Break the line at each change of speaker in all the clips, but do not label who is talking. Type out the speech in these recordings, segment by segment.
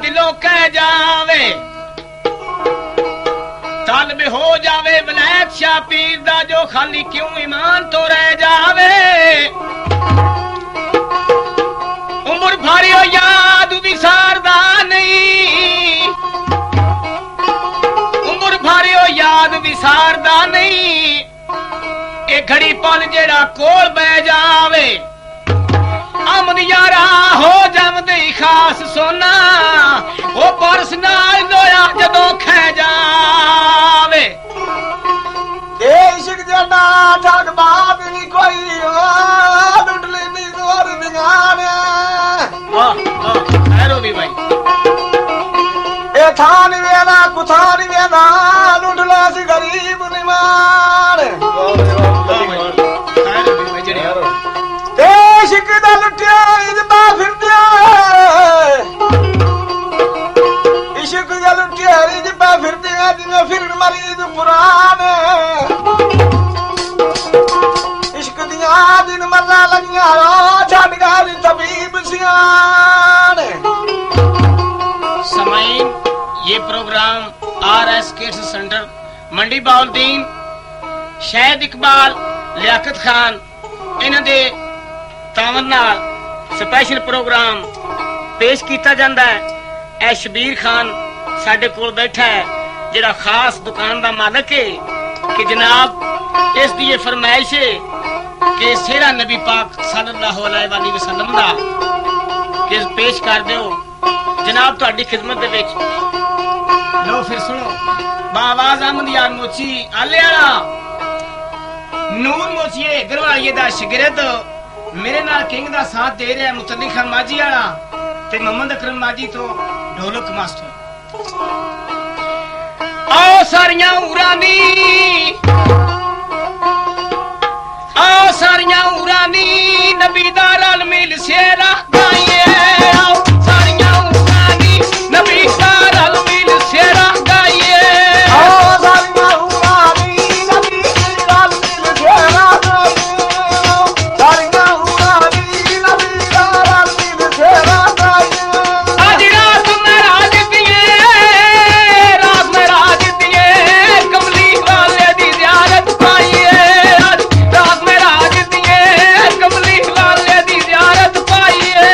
दिलों कह जावे तलब हो जावे वलैत शाह पीर दा जो खाली क्यों ईमान तो रह जावे उम्र भारी हो याद विसारदा नहीं उम्र भारी हो याद विसारदा नहीं ए घड़ी पल जेड़ा कोल बह जावे अमद यारा हो जमदे खास सोना वो परस नाल दोया जदों खै जावे
इश्क जड़ा ठग बाप नहीं कोई लुटली दी जोर दिगाने
वाह वाह खैरो भी भाई
ए थान वेना कुथान वेना लुटला सी गरीब निमान
खैरो भी भाई जड़े
ते इश्क दा लुटिया इजबा फिरदिया इश्क दा लुटिया इजबा फिरदिया जिवें फिरन मरीद पुराने इश्क दिया दिन मरना लगिया छड़ गई तबीब सियाने
समाइन ये प्रोग्राम RS किड्स सेंटर मंडी बाउलदीन शाहिद इकबाल लियाकत खान इन्हां दे तावन नाल स्पेशल प्रोग्राम पेश किया जाता है। ए शबीर खान साडे कोल बैठा है जिहड़ा खास दुकान दा मालिक है कि जनाब इस दी फरमाइश है कि सेरा नबी पाक सल्लल्लाहु अलैहि वसल्लम दा कि पेश कर दिओ जनाब तुहाडी खिदमत दे विच। लो फिर सुनो बावाज अहमद यार मोची आले वाला नूर मोचिए गरवालिए दा शागिर्द मेरे नाल किंग दा साथ दे रहा है मुतल्लिक खान माजी वाला ते मोहम्मद अकरम माजी तो ढोलक मास्टर। आओ सारियां उरानी आओ सारियां उरानी नबी दा रल मिल सेरा गाइए आओ सारियां उरानी नबी दा रल मिल सेरा गाइए
आओ सारियां उरानी नबी दा रल मिल सेरा गाइए सारियां उरानी नबी दा रल मिल सेरा गाइए
आज रात में राज दिए कमली वाले दी ज़ियारत पाइए आज रात में राज दिए कमली वाले दी ज़ियारत पाइए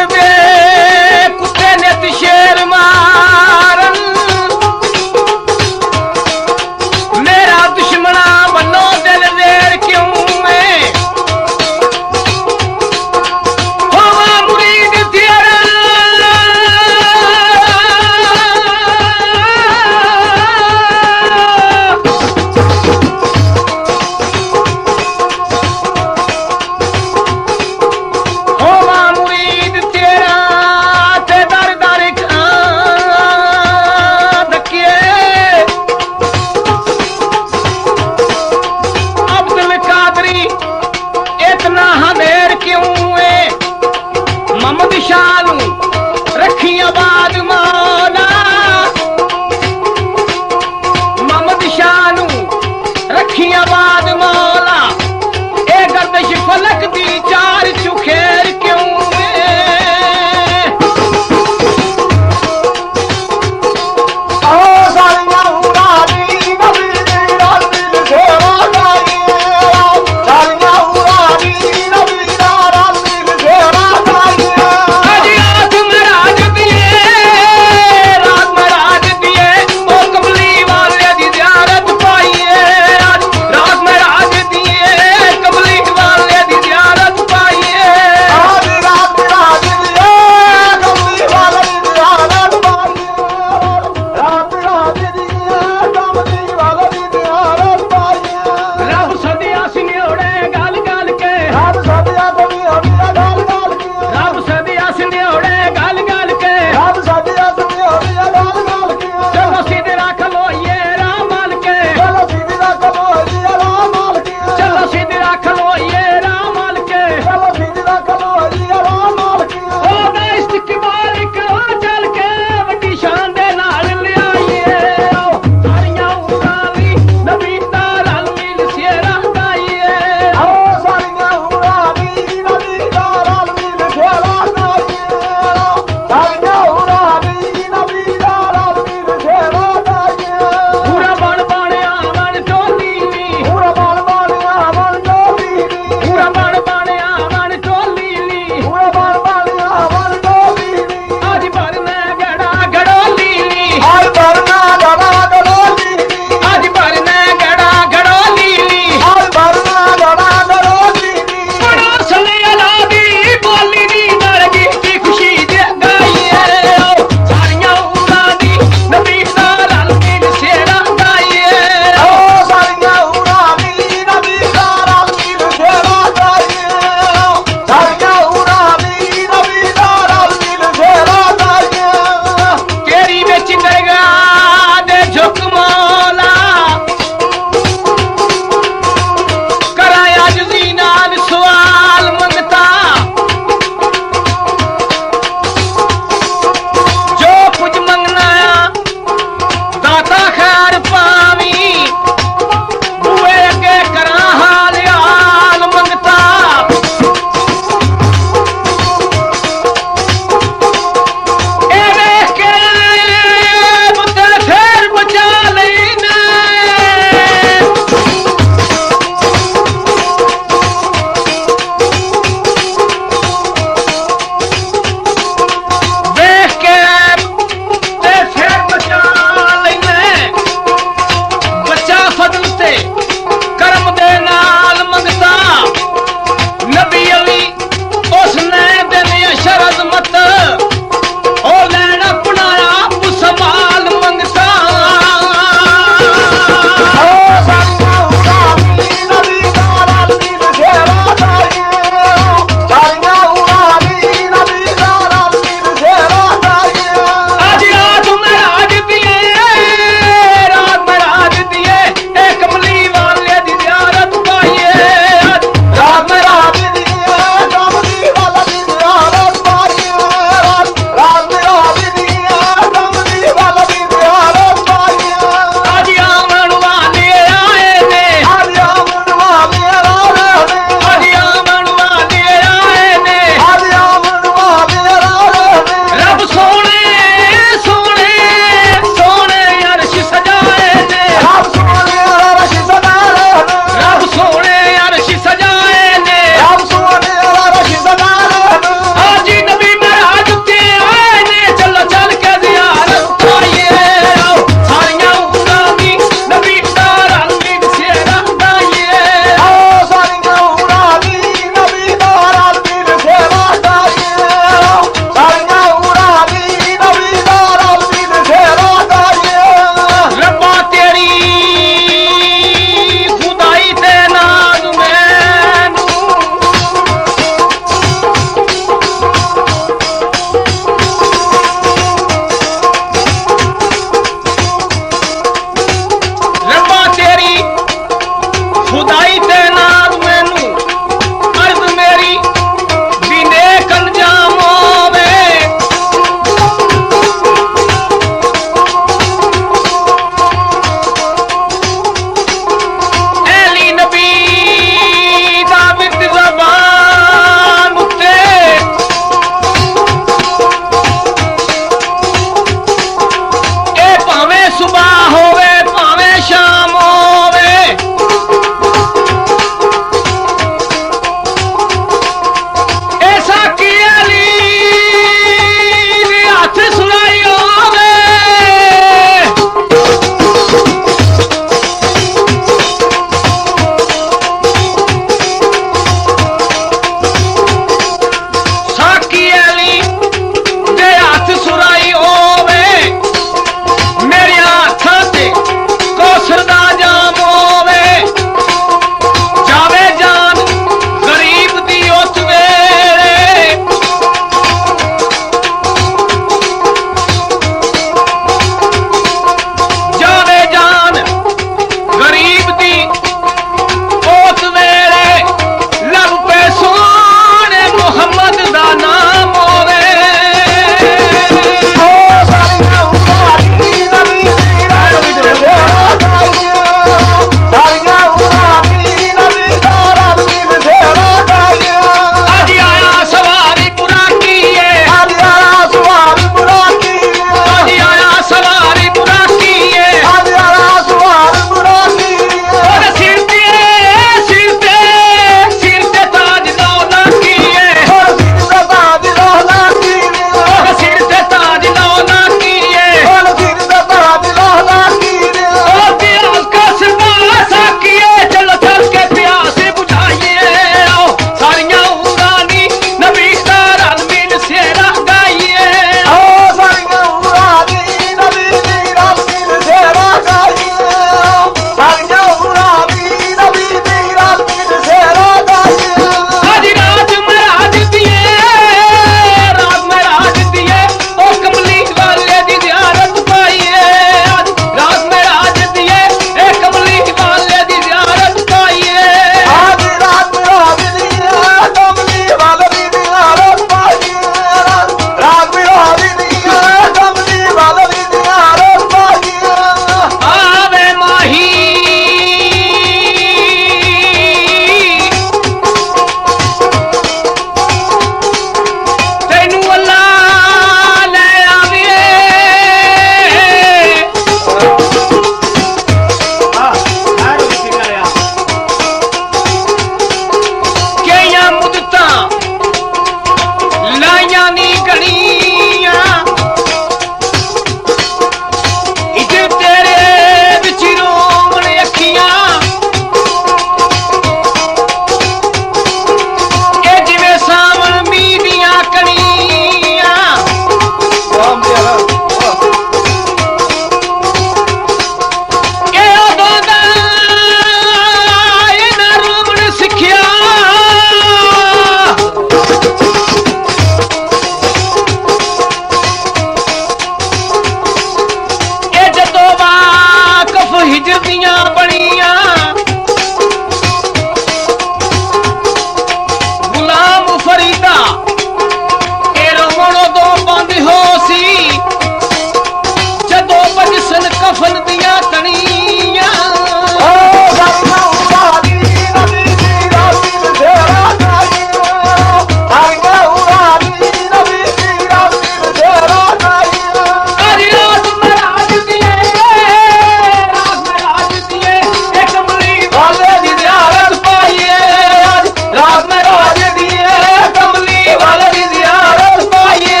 ਜਦੀਏ ਕਮਲੀ ਵਾਲੇ ਦੀ ਜ਼ਿਆਰਤ ਪਾਈਏ